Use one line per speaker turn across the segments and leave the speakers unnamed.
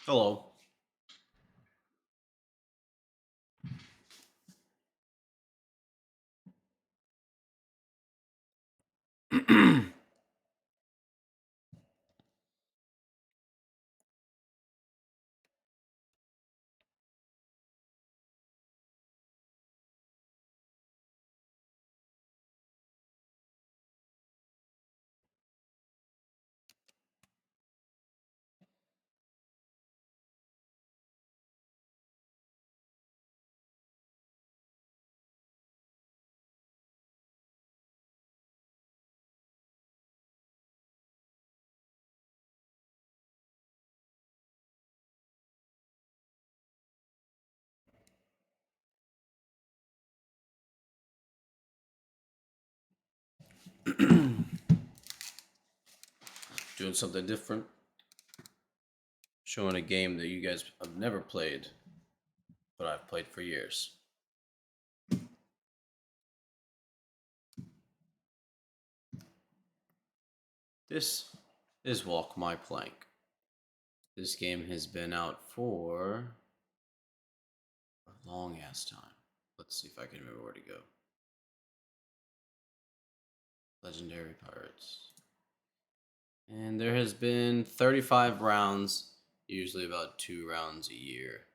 Hello. Doing something different. Showing a game that you guys have never played, but I've played for years. This is Walk My Plank. This game has been out for a long ass time. Let's see if I can remember where to go. Legendary Pirates. And there has been 35 rounds, usually about 2 rounds a year.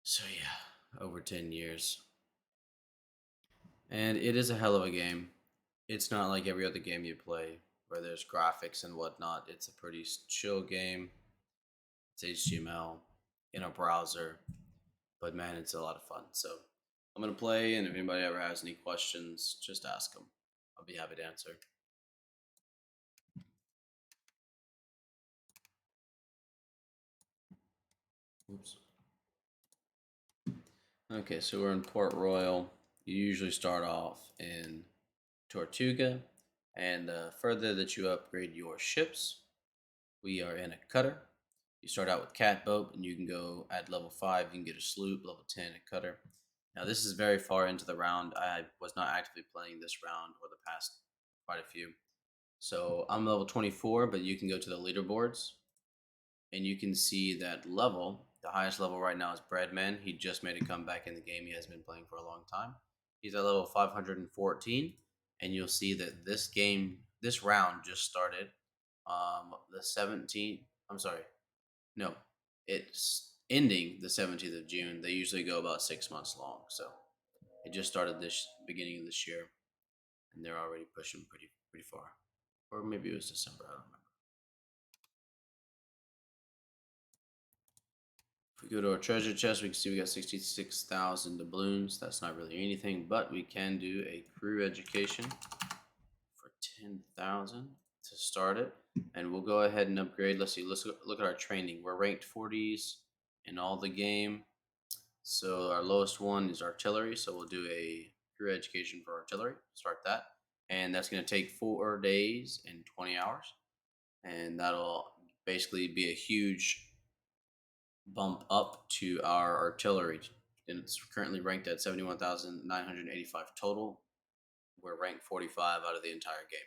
So yeah, over 10 years. And it is a hell of a game. It's not like every other game you play where there's graphics and whatnot. It's a pretty chill game. It's HTML in a browser, but man, it's a lot of fun. So I'm gonna play, and if anybody ever has any questions, just ask them. I'll be happy to answer. Oops. Okay, so we're in Port Royal. You usually start off in Tortuga, and the further that you upgrade your ships, we are in a cutter. You start out with catboat, and you can go at level 5. You can get a sloop, level 10, a cutter. Now, this is very far into the round. I was not actively playing this round or the past quite a few. So I'm level 24, but you can go to the leaderboards, and you can see that level. The highest level right now is Breadman. He just made a comeback in the game. He has been playing for a long time. He's at level 514, and you'll see that this round just started. The 17th. I'm sorry. No, it's ending the 17th of June. They usually go about 6 months long. So it just started this beginning of this year, and they're already pushing pretty far. Or maybe it was December. I don't remember. If we go to our treasure chest, we can see we got 66,000 doubloons. That's not really anything, but we can do a crew education for 10,000 to start it. And we'll go ahead and upgrade. Let's see. Let's look at our training. We're ranked 40s in all the game. So our lowest one is artillery. So we'll do a crew education for artillery. Start that. And that's going to take 4 days and 20 hours. And that'll basically be a huge bump up to our artillery. And it's currently ranked at 71,985 total. We're ranked 45 out of the entire game.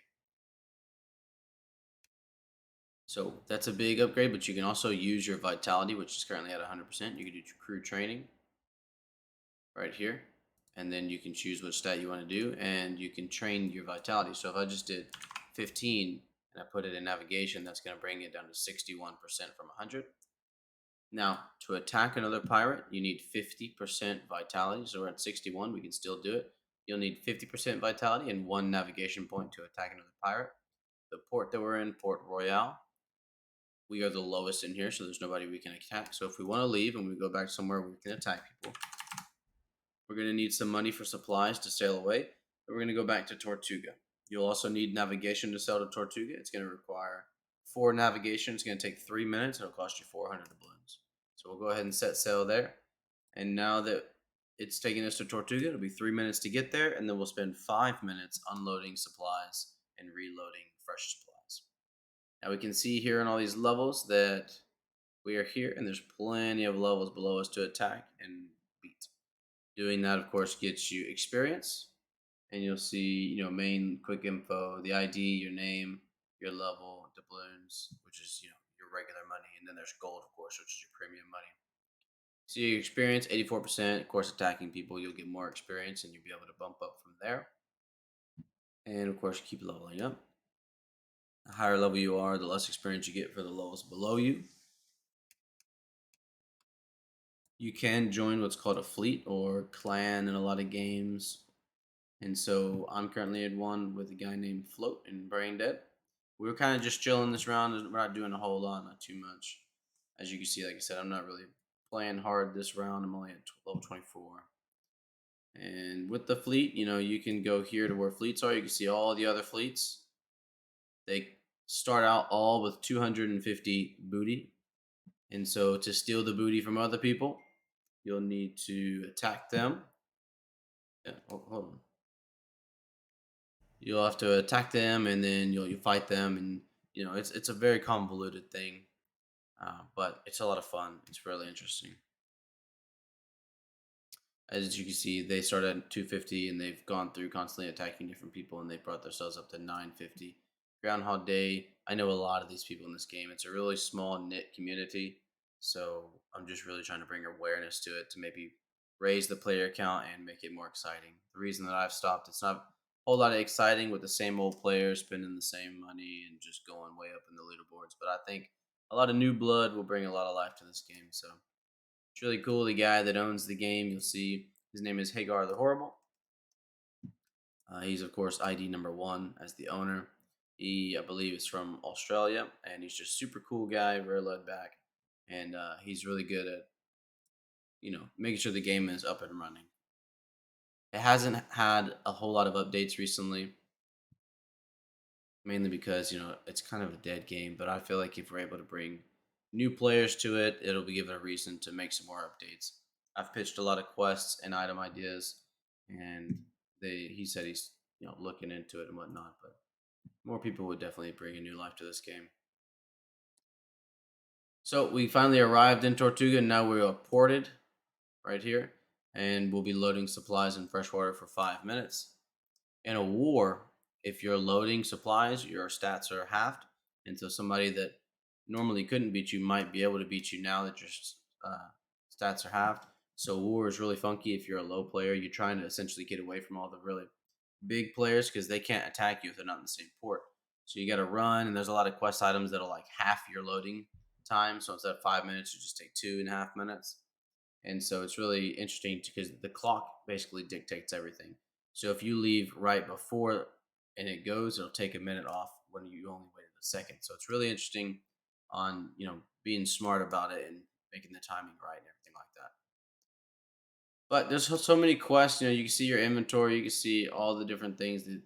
So that's a big upgrade, but you can also use your vitality, which is currently at 100%. You can do crew training right here, and then you can choose what stat you want to do, and you can train your vitality. So if I just did 15 and I put it in navigation, that's going to bring it down to 61% from 100. Now, to attack another pirate, you need 50% vitality. So we're at 61. We can still do it. You'll need 50% vitality and 1 navigation point to attack another pirate. The port that we're in, Port Royal, we are the lowest in here, so there's nobody we can attack. So if we want to leave and we go back somewhere where we can attack people, we're going to need some money for supplies to sail away. We're going to go back to Tortuga. You'll also need navigation to sail to Tortuga. It's going to require 4 navigation. It's going to take 3 minutes. It'll cost you 400 doubloons. So we'll go ahead and set sail there. And now that it's taking us to Tortuga, it'll be 3 minutes to get there, and then we'll spend 5 minutes unloading supplies and reloading fresh supplies. Now we can see here in all these levels that we are here, and there's plenty of levels below us to attack and beat. Doing that, of course, gets you experience, and you'll see, main quick info, the ID, your name, your level, doubloons, which is, your regular money, and then there's gold, of course, which is your premium money. So your experience, 84%. Of course, attacking people, you'll get more experience, and you'll be able to bump up from there. And of course, keep leveling up. The higher level you are, the less experience you get for the levels below you. You can join what's called a fleet or clan in a lot of games. And so I'm currently in one with a guy named Float and Brain Dead. We were kind of just chilling this round, and we're not doing a whole lot, not too much. As you can see, like I said, I'm not really playing hard this round. I'm only at level 24. And with the fleet, you can go here to where fleets are. You can see all the other fleets. They start out all with 250 booty. And so to steal the booty from other people, you'll need to attack them. Yeah, hold on. You'll have to attack them, and then you fight them, and it's a very convoluted thing, but it's a lot of fun. It's really interesting. As you can see, they started at 250, and they've gone through constantly attacking different people, and they brought themselves up to 950. Groundhog Day. I know a lot of these people in this game. It's a really small knit community, so I'm just really trying to bring awareness to it to maybe raise the player count and make it more exciting. The reason that I've stopped, it's not a whole lot of exciting with the same old players spending the same money and just going way up in the leaderboards. But I think a lot of new blood will bring a lot of life to this game. So it's really cool. The guy that owns the game, you'll see his name is Hagar the Horrible. He's, of course, ID number one as the owner. He, I believe, is from Australia, and he's just super cool guy, very laid back, and he's really good at making sure the game is up and running. It hasn't had a whole lot of updates recently, mainly because it's kind of a dead game. But I feel like if we're able to bring new players to it, it'll give it a reason to make some more updates. I've pitched a lot of quests and item ideas, and he said he's looking into it and whatnot. But more people would definitely bring a new life to this game. So we finally arrived in Tortuga, and now we are ported right here, and we'll be loading supplies in freshwater for 5 minutes. In a war, if you're loading supplies, your stats are halved, and so somebody that normally couldn't beat you might be able to beat you now that your uh, stats are halved. So war is really funky if you're a low player. You're trying to essentially get away from all the really big players because they can't attack you if they're not in the same port. So you got to run, and there's a lot of quest items that'll like half your loading time. So instead of 5 minutes, you just take 2.5 minutes. And so it's really interesting because the clock basically dictates everything. So if you leave right before and it goes, it'll take a minute off when you only waited a second. So it's really interesting on being smart about it and making the timing right and everything like that. But there's so many quests. You can see your inventory. You can see all the different things that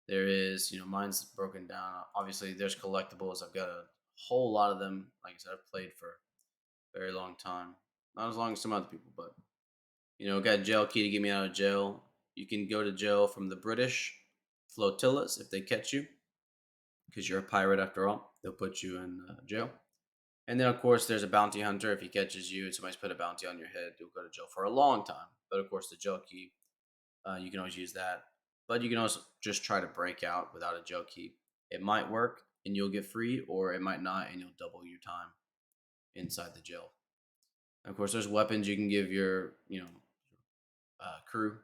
there is. Mine's broken down. Obviously, there's collectibles. I've got a whole lot of them. Like I said, I've played for a very long time. Not as long as some other people, but got a jail key to get me out of jail. You can go to jail from the British flotillas if they catch you, because you're a pirate after all. They'll put you in jail. And then, of course, there's a bounty hunter. If he catches you and somebody's put a bounty on your head, you'll go to jail for a long time. But of course, the jail key, you can always use that. But you can also just try to break out without a jail key. It might work and you'll get free, or it might not and you'll double your time inside the jail. And of course, there's weapons you can give your, crew.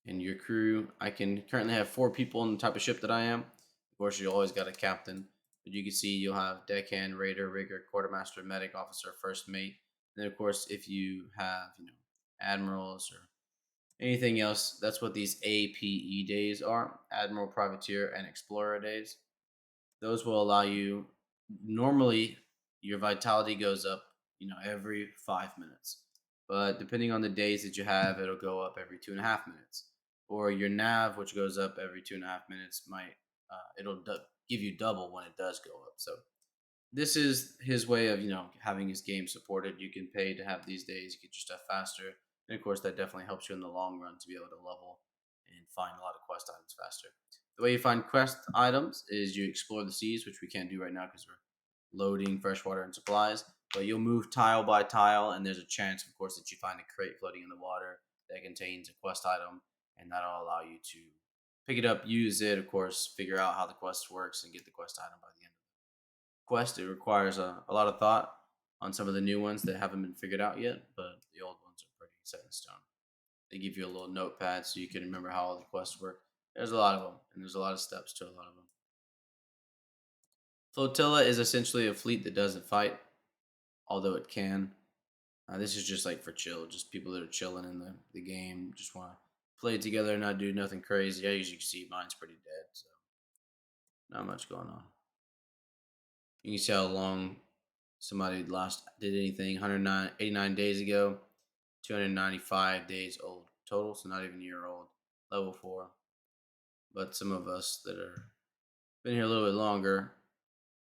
And your crew, I can currently have 4 people on the type of ship that I am. Of course, you always got a captain. But you can see you'll have deckhand, raider, rigger, quartermaster, medic, officer, first mate. And then, of course, if you have, admirals or anything else, that's what these APE days are: admiral, privateer, and explorer days. Those will allow you. Normally, your vitality goes up, every 5 minutes. But depending on the days that you have, it'll go up every 2.5 minutes. Or your nav, which goes up every 2.5 minutes, might give you double when it does go up. So this is his way of having his game supported. You can pay to have these days, get your stuff faster, and of course that definitely helps you in the long run to be able to level and find a lot of quest items faster. The way you find quest items is you explore the seas, which we can't do right now because we're loading freshwater and supplies. But you'll move tile by tile, and there's a chance, of course, that you find a crate floating in the water that contains a quest item, and that'll allow you to pick it up, use it, of course, figure out how the quest works, and get the quest item by the end. quest. It requires a lot of thought on some of the new ones that haven't been figured out yet, but the old ones are pretty set in stone. They give you a little notepad so you can remember how all the quests work. There's a lot of them, and there's a lot of steps to a lot of them. Flotilla is essentially a fleet that doesn't fight, although it can. This is just like for chill, just people that are chilling in the game, just want to play together and not do nothing crazy. As you can see, mine's pretty dead, so not much going on. You can see how long somebody last did anything. 89 days ago, 295 days old total, so not even a year old. Level 4. But some of us that are been here a little bit longer,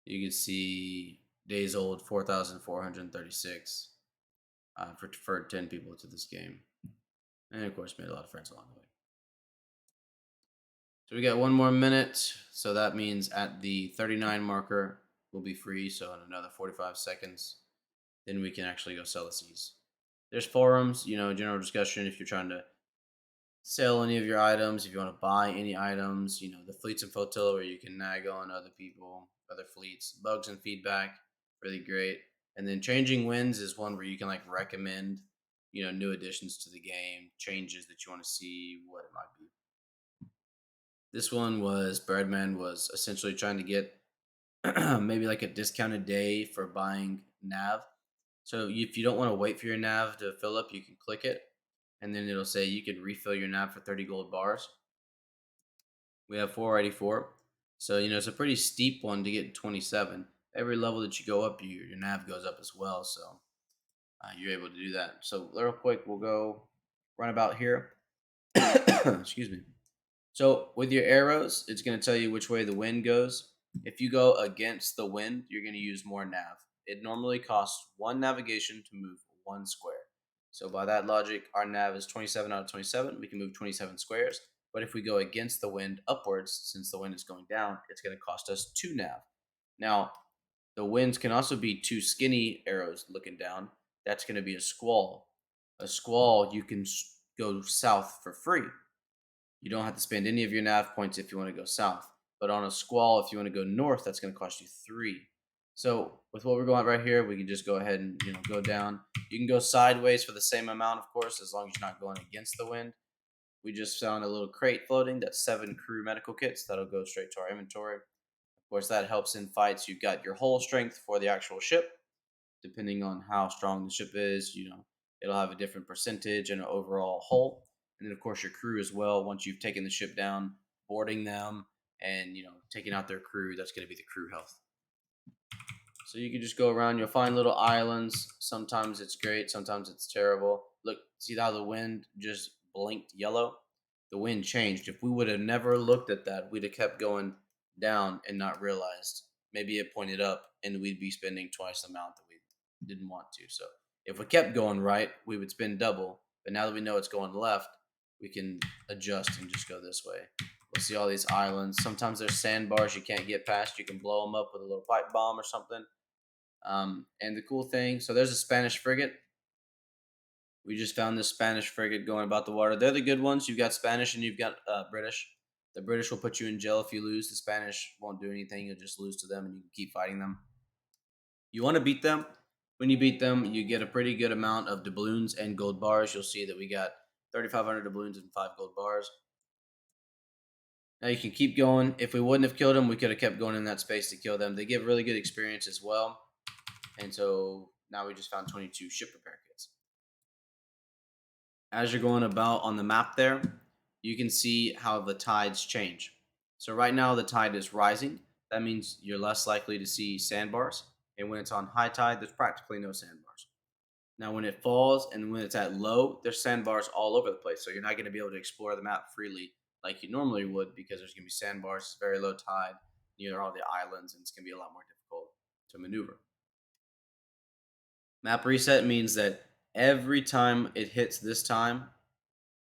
you can see days old 4,436 for 10 people to this game. And of course, made a lot of friends along the way. So we got 1 more minute. So that means at the 39 marker, we'll be free. So in another 45 seconds, then we can actually go sell the seas. There's forums, general discussion if you're trying to sell any of your items, if you want to buy any items, the fleets and flotilla where you can nag on other people, other fleets, bugs and feedback, really great. And then changing winds is one where you can like recommend, new additions to the game, changes that you want to see, what it might be. This one was Breadman was essentially trying to get maybe like a discounted day for buying nav. So if you don't want to wait for your nav to fill up, you can click it, and then it'll say you can refill your nav for 30 gold bars. We have 484, so it's a pretty steep one to get 27. Every level that you go up, your nav goes up as well, so you're able to do that. So real quick, we'll go run about here. Excuse me. So with your arrows, it's going to tell you which way the wind goes. If you go against the wind, you're going to use more nav. It normally costs 1 navigation to move 1 square. So by that logic, our nav is 27 out of 27. We can move 27 squares. But if we go against the wind upwards, since the wind is going down, it's going to cost us 2 nav. Now, the winds can also be 2 skinny arrows looking down. That's going to be a squall. A squall, you can go south for free. You don't have to spend any of your nav points if you want to go south. But on a squall, if you want to go north, that's going to cost you 3. So with what we're going right here, we can just go ahead and go down. You can go sideways for the same amount, of course, as long as you're not going against the wind. We just found a little crate floating. That's 7 crew medical kits. That'll go straight to our inventory. Of course, that helps in fights. You've got your hull strength for the actual ship. Depending on how strong the ship is, it'll have a different percentage and an overall hull. And then, of course, your crew as well. Once you've taken the ship down, boarding them, and taking out their crew, that's going to be the crew health. So you can just go around. You'll find little islands. Sometimes it's great. Sometimes it's terrible. Look, see how the wind just blinked yellow? The wind changed. If we would have never looked at that, we'd have kept going down and not realized. Maybe it pointed up, and we'd be spending twice the amount that we didn't want to. So if we kept going right, we would spend double. But now that we know it's going left, we can adjust and just go this way. We'll see all these islands. Sometimes there's sandbars you can't get past. You can blow them up with a little pipe bomb or something. And the cool thing, so there's a Spanish frigate. We just found this Spanish frigate going about the water. They're the good ones. You've got Spanish and you've got British. The British will put you in jail if you lose. The Spanish won't do anything. You'll just lose to them and you can keep fighting them. You want to beat them. When you beat them, you get a pretty good amount of doubloons and gold bars. You'll see that we got 3,500 doubloons and 5 gold bars. Now you can keep going. If we wouldn't have killed them, we could have kept going in that space to kill them. They give really good experience as well. And so now we just found 22 ship repair kits. As you're going about on the map there, you can see how the tides change. So right now the tide is rising. That means you're less likely to see sandbars. And when it's on high tide, there's practically no sandbars. Now when it falls and when it's at low, there's sandbars all over the place. So you're not going to be able to explore the map freely like you normally would because there's going to be sandbars. It's very low tide near all the islands, and it's going to be a lot more difficult to maneuver. Map reset means that every time it hits this time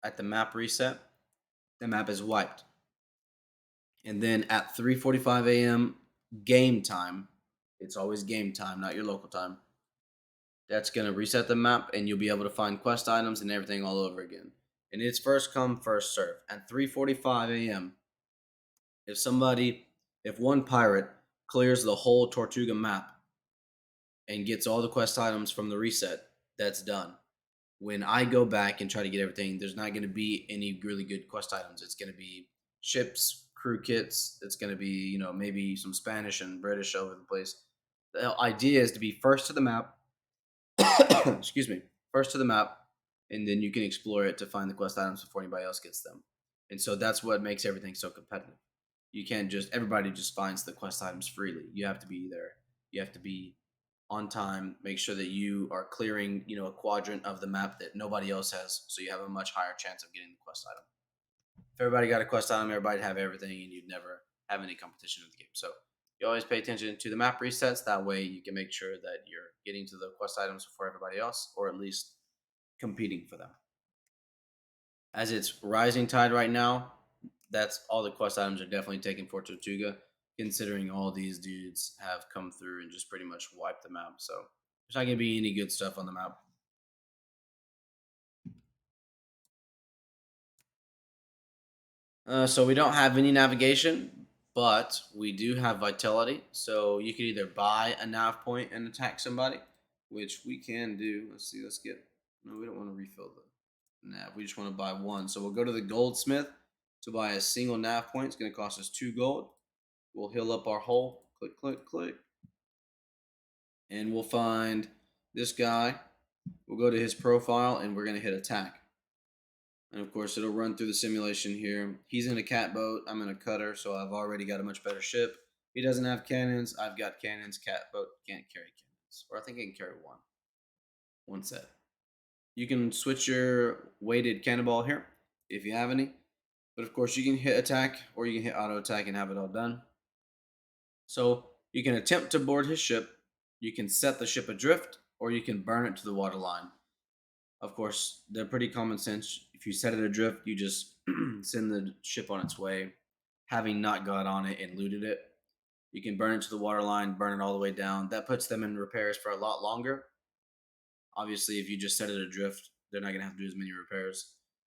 at the map reset, the map is wiped. And then at 3:45 a.m. game time, it's always game time, not your local time. That's going to reset the map, and you'll be able to find quest items and everything all over again. And it's first come, first serve. At 3:45 a.m., if one pirate clears the whole Tortuga map and gets all the quest items from the reset, that's done. When I go back and try to get everything, there's not going to be any really good quest items. It's going to be ships, crew kits. It's going to be, maybe some Spanish and British over the place. The idea is to be first to the map. Excuse me, first to the map, and then you can explore it to find the quest items before anybody else gets them. And so that's what makes everything so competitive. You can't just everybody just finds the quest items freely. You have to be there. You have to be on time. Make sure that you are clearing, a quadrant of the map that nobody else has, so you have a much higher chance of getting the quest item. If everybody got a quest item, everybody'd have everything, and you'd never have any competition in the game. So you always pay attention to the map resets. That way, you can make sure that you're getting to the quest items before everybody else, or at least competing for them. As it's rising tide right now, that's all the quest items are definitely taken for Tortuga, considering all these dudes have come through and just pretty much wiped the map. So there's not going to be any good stuff on the map. So we don't have any navigation, but we do have vitality. So you can either buy a nav point and attack somebody, which we can do. Let's see. Let's get. No, we don't want to refill the nav. We just want to buy one. So we'll go to the goldsmith to buy a single nav point. It's going to cost us 2 gold. We'll heal up our hull. Click, click, click. And we'll find this guy. We'll go to his profile and we're going to hit attack. And of course, it'll run through the simulation here. He's in a cat boat. I'm in a cutter, so I've already got a much better ship. He doesn't have cannons. I've got cannons. Cat boat can't carry cannons. Or I think it can carry one set. You can switch your weighted cannonball here if you have any. But of course, you can hit attack or you can hit auto attack and have it all done. So you can attempt to board his ship. You can set the ship adrift, or you can burn it to the waterline. Of course, they're pretty common sense. If you set it adrift, you just send the ship on its way, having not got on it and looted it. You can burn it to the waterline, burn it all the way down. That puts them in repairs for a lot longer. Obviously, if you just set it adrift, they're not going to have to do as many repairs.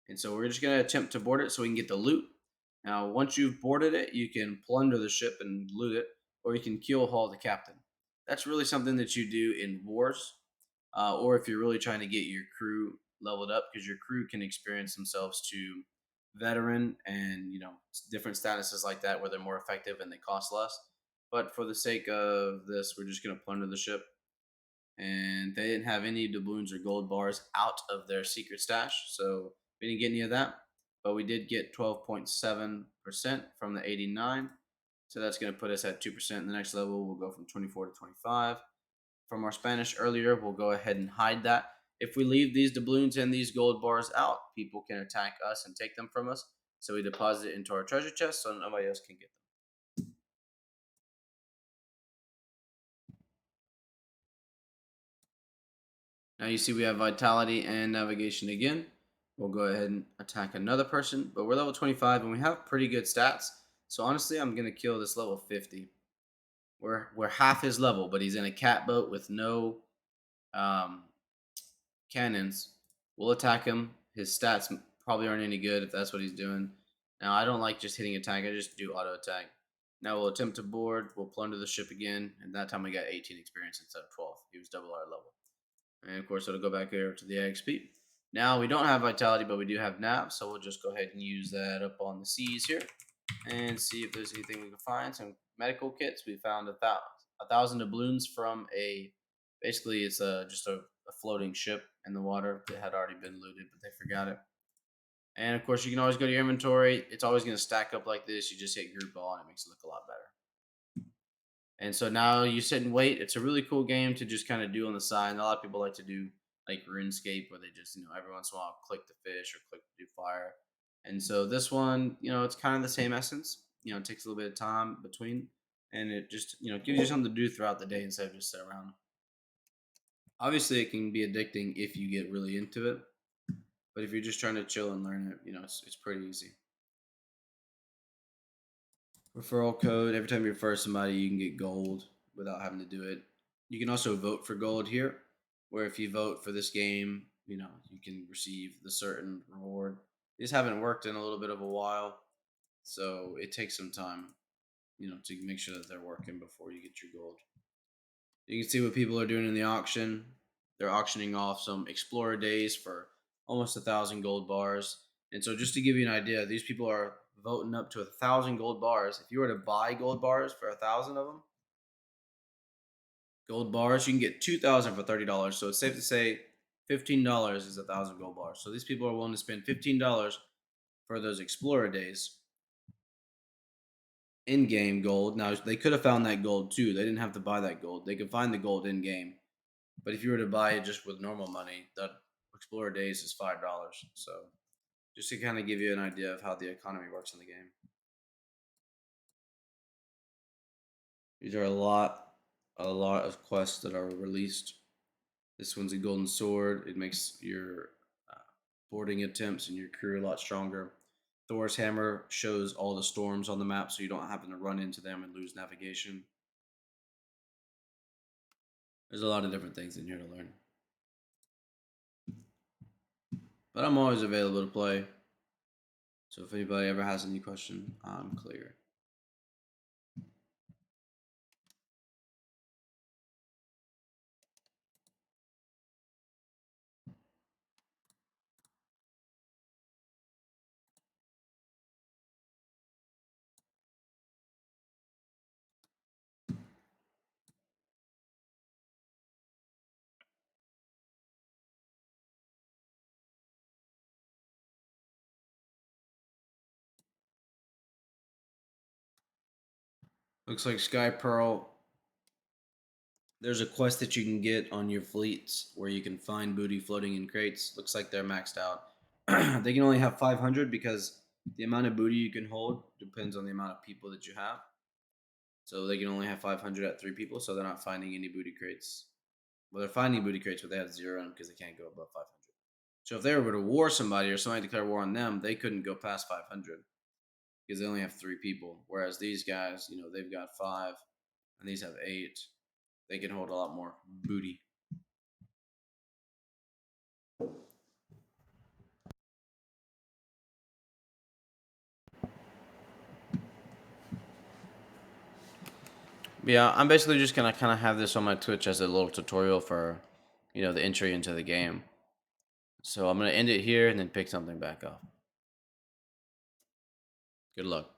And so we're just going to attempt to board it so we can get the loot. Now, once you've boarded it, you can plunder the ship and loot it, or you can keel haul the captain. That's really something that you do in wars, or if you're really trying to get your crew leveled up, because your crew can experience themselves to veteran and different statuses like that where they're more effective and they cost less. But for the sake of this, we're just going to plunder the ship, and they didn't have any doubloons or gold bars out of their secret stash, so we didn't get any of that. But we did get 12.7% from the 89, so that's going to put us at 2%. The next level will go from 24 to 25. From our Spanish earlier, we'll go ahead and hide that. If we leave these doubloons and these gold bars out, people can attack us and take them from us. So we deposit it into our treasure chest so nobody else can get them. Now you see we have vitality and navigation again. We'll go ahead and attack another person, but we're level 25 and we have pretty good stats. So honestly, I'm gonna kill this level 50. We're half his level, but he's in a cat boat with no um, cannons. We'll attack him. His stats probably aren't any good if that's what he's doing. Now I don't like just hitting attack. I just do auto attack. Now we'll attempt to board. We'll plunder the ship again, and that time we got 18 experience instead of 12. He was double our level. And of course, it'll go back here to the XP. Now we don't have vitality, but we do have nav, so we'll just go ahead and use that up on the seas here and see if there's anything we can find. Some medical kits. We found 1,000 doubloons from a. Basically, it's just a floating ship in the water that had already been looted, but they forgot it. And of course, you can always go to your inventory. It's always going to stack up like this. You just hit group all, and it makes it look a lot better. And so now you sit and wait. It's a really cool game to just kind of do on the side. And a lot of people like to do like RuneScape, where they just every once in a while click the fish or click to do fire. And so this one, it's kind of the same essence. It takes a little bit of time between, and it just gives you something to do throughout the day instead of just sit around. Obviously, it can be addicting if you get really into it, but if you're just trying to chill and learn it, it's pretty easy. Referral code. Every time you refer somebody, you can get gold without having to do it. You can also vote for gold here, where if you vote for this game, you can receive the certain reward. These haven't worked in a little bit of a while, so it takes some time. to make sure that they're working before you get your gold. You can see what people are doing in the auction. They're auctioning off some Explorer days for almost 1,000 gold bars. And so, just to give you an idea, these people are voting up to 1,000 gold bars. If you were to buy gold bars for 1,000 of them, gold bars, you can get 2,000 for $30. So it's safe to say $15 is 1,000 gold bars. So these people are willing to spend $15 for those Explorer days in-game gold. Now they could have found that gold too. They didn't have to buy that gold. They could find the gold in game. But if you were to buy it just with normal money, that Explorer Days is $5. So just to kind of give you an idea of how the economy works in the game. These are a lot of quests that are released. This one's a golden sword. It makes your boarding attempts and your crew a lot stronger. Thor's hammer shows all the storms on the map, so you don't happen to run into them and lose navigation. There's a lot of different things in here to learn. But I'm always available to play. So if anybody ever has any question, I'm clear. Looks like Sky Pearl. There's a quest that you can get on your fleets where you can find booty floating in crates. Looks like they're maxed out. They can only have 500 because the amount of booty you can hold depends on the amount of people that you have. So they can only have 500 at 3 people, so they're not finding any booty crates. Well, they're finding booty crates, but they have 0 in because they can't go above 500. So if they were to war somebody or somebody declare war on them, they couldn't go past 500 because they only have 3 people. Whereas these guys, they've got 5 and these have 8. They can hold a lot more booty. Yeah, I'm basically just gonna kind of have this on my Twitch as a little tutorial for, the entry into the game. So I'm gonna end it here and then pick something back up. Good luck.